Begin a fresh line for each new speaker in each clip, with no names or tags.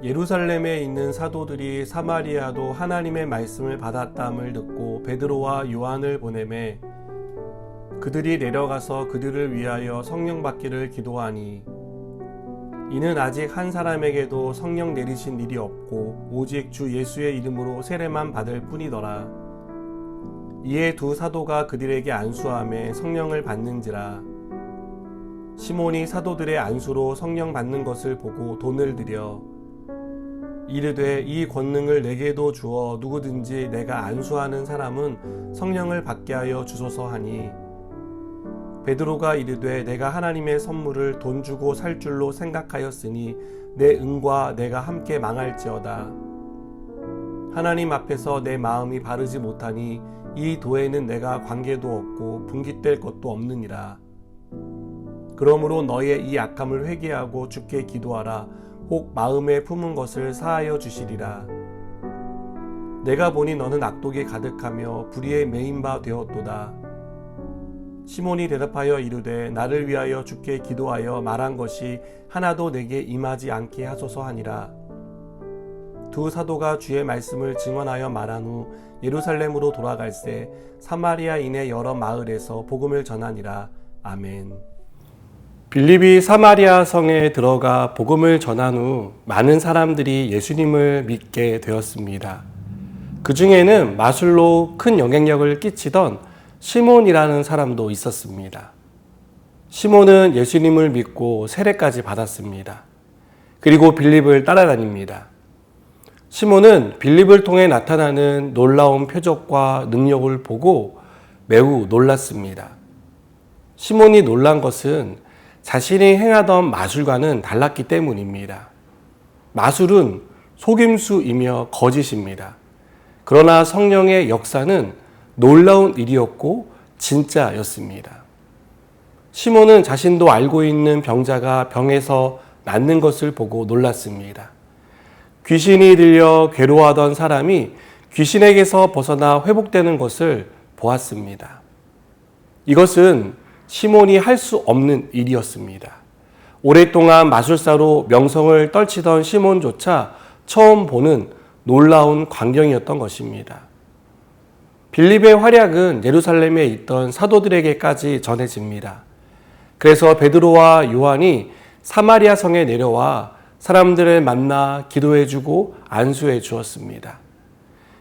예루살렘에 있는 사도들이 사마리아도 하나님의 말씀을 받았다함을 듣고 베드로와 요한을 보내매 그들이 내려가서 그들을 위하여 성령 받기를 기도하니 이는 아직 한 사람에게도 성령 내리신 일이 없고 오직 주 예수의 이름으로 세례만 받을 뿐이더라. 이에 두 사도가 그들에게 안수하며 성령을 받는지라. 시몬이 사도들의 안수로 성령 받는 것을 보고 돈을 들여 이르되 이 권능을 내게도 주어 누구든지 내가 안수하는 사람은 성령을 받게 하여 주소서 하니 베드로가 이르되 내가 하나님의 선물을 돈 주고 살 줄로 생각하였으니 내 은과 내가 함께 망할지어다. 하나님 앞에서 내 마음이 바르지 못하니 이 도에는 내가 관계도 없고 분깃될 것도 없느니라. 그러므로 너의 이 악함을 회개하고 주께 기도하라. 혹 마음에 품은 것을 사하여 주시리라. 내가 보니 너는 악독이 가득하며 불의에 매인 바 되었도다. 시몬이 대답하여 이르되 나를 위하여 주께 기도하여 말한 것이 하나도 내게 임하지 않게 하소서 하니라. 두 사도가 주의 말씀을 증언하여 말한 후 예루살렘으로 돌아갈새 사마리아인의 여러 마을에서 복음을 전하니라. 아멘. 빌립이 사마리아 성에 들어가 복음을 전한 후 많은 사람들이 예수님을 믿게 되었습니다. 그 중에는 마술로 큰 영향력을 끼치던 시몬이라는 사람도 있었습니다. 시몬은 예수님을 믿고 세례까지 받았습니다. 그리고 빌립을 따라다닙니다. 시몬은 빌립을 통해 나타나는 놀라운 표적과 능력을 보고 매우 놀랐습니다. 시몬이 놀란 것은 자신이 행하던 마술과는 달랐기 때문입니다. 마술은 속임수이며 거짓입니다. 그러나 성령의 역사는 놀라운 일이었고 진짜였습니다. 시몬은 자신도 알고 있는 병자가 병에서 낫는 것을 보고 놀랐습니다. 귀신이 들려 괴로워하던 사람이 귀신에게서 벗어나 회복되는 것을 보았습니다. 이것은 시몬이 할 수 없는 일이었습니다. 오랫동안 마술사로 명성을 떨치던 시몬조차 처음 보는 놀라운 광경이었던 것입니다. 빌립의 활약은 예루살렘에 있던 사도들에게까지 전해집니다. 그래서 베드로와 요한이 사마리아 성에 내려와 사람들을 만나 기도해주고 안수해 주었습니다.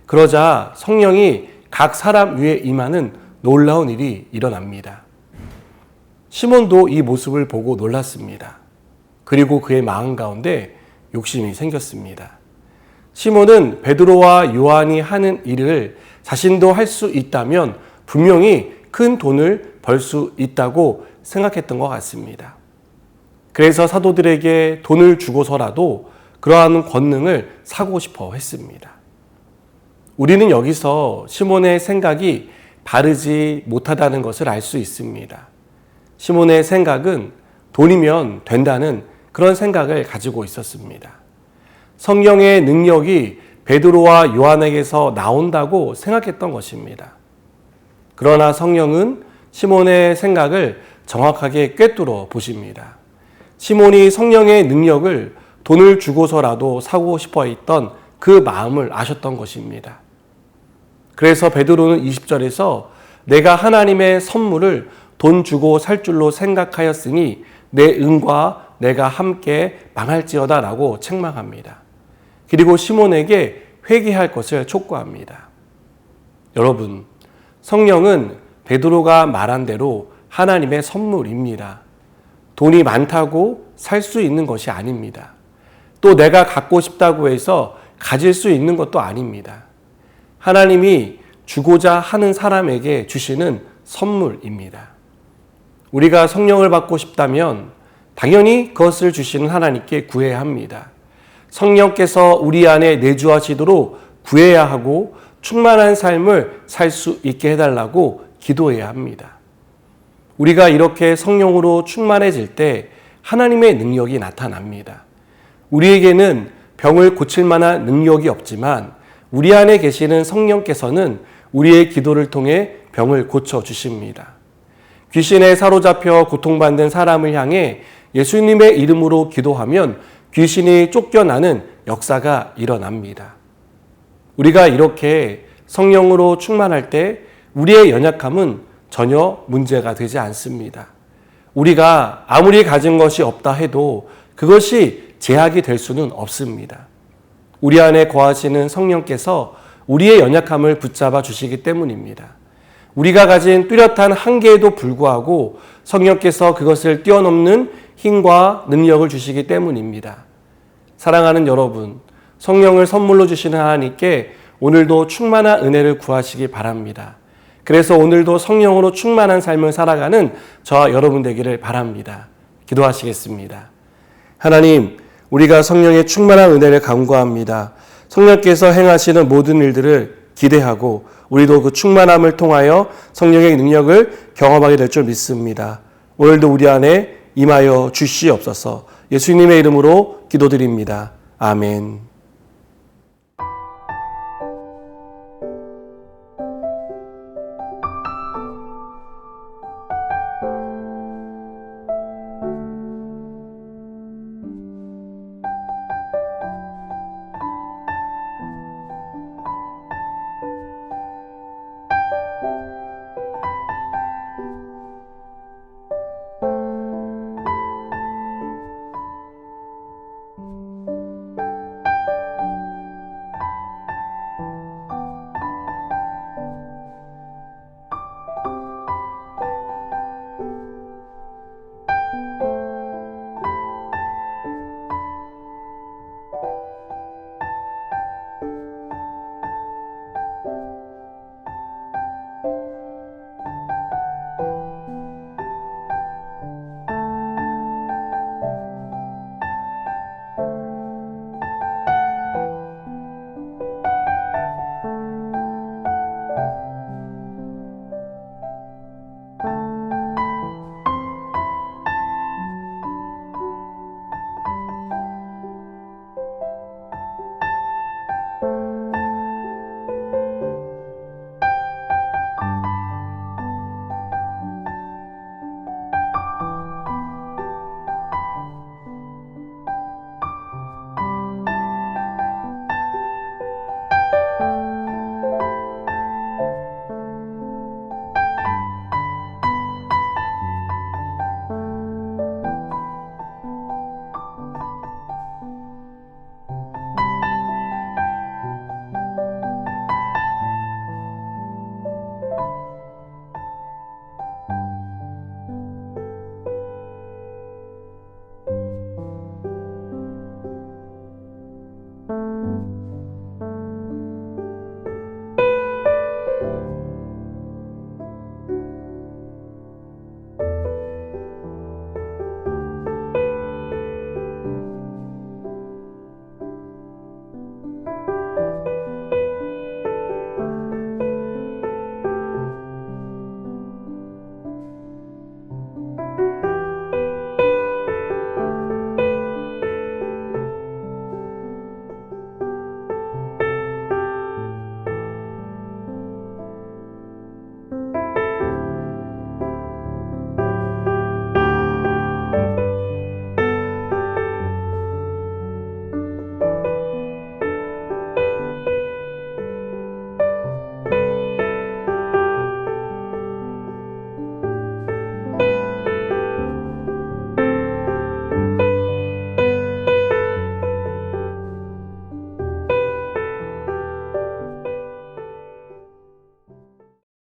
그러자 성령이 각 사람 위에 임하는 놀라운 일이 일어납니다. 시몬도 이 모습을 보고 놀랐습니다. 그리고 그의 마음 가운데 욕심이 생겼습니다. 시몬은 베드로와 요한이 하는 일을 자신도 할 수 있다면 분명히 큰 돈을 벌 수 있다고 생각했던 것 같습니다. 그래서 사도들에게 돈을 주고서라도 그러한 권능을 사고 싶어 했습니다. 우리는 여기서 시몬의 생각이 바르지 못하다는 것을 알 수 있습니다. 시몬의 생각은 돈이면 된다는 그런 생각을 가지고 있었습니다. 성령의 능력이 베드로와 요한에게서 나온다고 생각했던 것입니다. 그러나 성령은 시몬의 생각을 정확하게 꿰뚫어 보십니다. 시몬이 성령의 능력을 돈을 주고서라도 사고 싶어 했던 그 마음을 아셨던 것입니다. 그래서 베드로는 20절에서 내가 하나님의 선물을 돈 주고 살 줄로 생각하였으니 내 은과 내가 함께 망할지어다 라고 책망합니다. 그리고 시몬에게 회개할 것을 촉구합니다. 여러분, 성령은 베드로가 말한 대로 하나님의 선물입니다. 돈이 많다고 살 수 있는 것이 아닙니다. 또 내가 갖고 싶다고 해서 가질 수 있는 것도 아닙니다. 하나님이 주고자 하는 사람에게 주시는 선물입니다. 우리가 성령을 받고 싶다면 당연히 그것을 주시는 하나님께 구해야 합니다. 성령께서 우리 안에 내주하시도록 구해야 하고 충만한 삶을 살 수 있게 해달라고 기도해야 합니다. 우리가 이렇게 성령으로 충만해질 때 하나님의 능력이 나타납니다. 우리에게는 병을 고칠 만한 능력이 없지만 우리 안에 계시는 성령께서는 우리의 기도를 통해 병을 고쳐주십니다. 귀신에 사로잡혀 고통받는 사람을 향해 예수님의 이름으로 기도하면 귀신이 쫓겨나는 역사가 일어납니다. 우리가 이렇게 성령으로 충만할 때 우리의 연약함은 전혀 문제가 되지 않습니다. 우리가 아무리 가진 것이 없다 해도 그것이 제약이 될 수는 없습니다. 우리 안에 거하시는 성령께서 우리의 연약함을 붙잡아 주시기 때문입니다. 우리가 가진 뚜렷한 한계에도 불구하고 성령께서 그것을 뛰어넘는 힘과 능력을 주시기 때문입니다. 사랑하는 여러분, 성령을 선물로 주시는 하나님께 오늘도 충만한 은혜를 구하시기 바랍니다. 그래서 오늘도 성령으로 충만한 삶을 살아가는 저와 여러분 되기를 바랍니다. 기도하시겠습니다. 하나님, 우리가 성령의 충만한 은혜를 간구합니다. 성령께서 행하시는 모든 일들을 기대하고 우리도 그 충만함을 통하여 성령의 능력을 경험하게 될 줄 믿습니다. 오늘도 우리 안에 임하여 주시옵소서. 예수님의 이름으로 기도드립니다. 아멘.